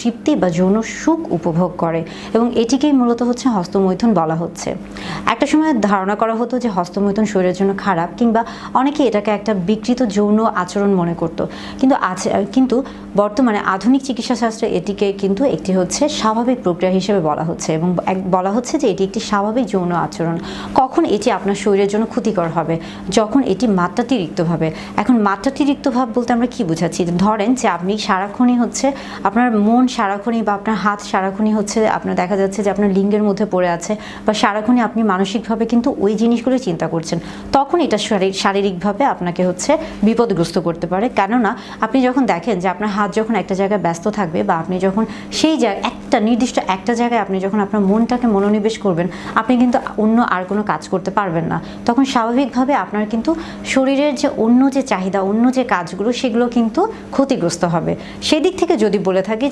তৃপ্তি বা যৌন সুখ উপভোগ করে, এবং এটিকেই মূলত হচ্ছে হস্তমৈথুন বলা হচ্ছে। একটা সময় ধারণা করা হতো যে হস্তমৈথুন শরীরের জন্য খারাপ, কিংবা অনেকে এটাকে একটা বিকৃত যৌন আচরণ মনে করত, কিন্তু বর্তমানে আধুনিক চিকিৎসা শাস্ত্রে এটিকে কিন্তু একটি হচ্ছে স্বাভাবিক প্রক্রিয়া হিসেবে বলা হচ্ছে, এবং বলা হচ্ছে যে এটি একটি স্বাভাবিক যৌন আচরণ। কখন এটি আপনার শরীরের জন্য ক্ষতিকর হবে? যখন এটি মাত্রাতিরিক্ত ভাবে। এখন মাত্রাতিরিক্ত ভাব বলতে আমরা কি বোঝাচ্ছি? ধরেন যে আপনি সারাক্ষণই হচ্ছে আপনার মন সারাক্ষণই বা আপনার হাত সারাক্ষণই হচ্ছে আপনার দেখা যাচ্ছে যে আপনার লিঙ্গের মধ্যে পড়ে আছে, বা সারাক্ষণই আপনি মানসিকভাবে কিন্তু ওই জিনিসগুলো চিন্তা করছেন, তখন এটা শারীরিকভাবে আপনাকে হচ্ছে বিপদগ্রস্ত করতে পারে। কেননা আপনি যখন দেখেন যে আপনার হাত যখন একটা জায়গায় ব্যস্ত থাকবে, বা আপনি যখন সেই একটা নির্দিষ্ট একটা জায়গায় আপনি যখন আপনার মনটাকে মনোনিবেশ করবেন, আপনি কিন্তু অন্য আর কোনো কাজ করতে পারবেন না। তখন স্বাভাবিকভাবে আপনার কিন্তু শরীরের যে অন্য যে চাহিদা, অন্য যে কাজগুলো, সেগুলো কিন্তু ক্ষতিগ্রস্ত হবে। সেদিক থেকে যদি বলে থাকি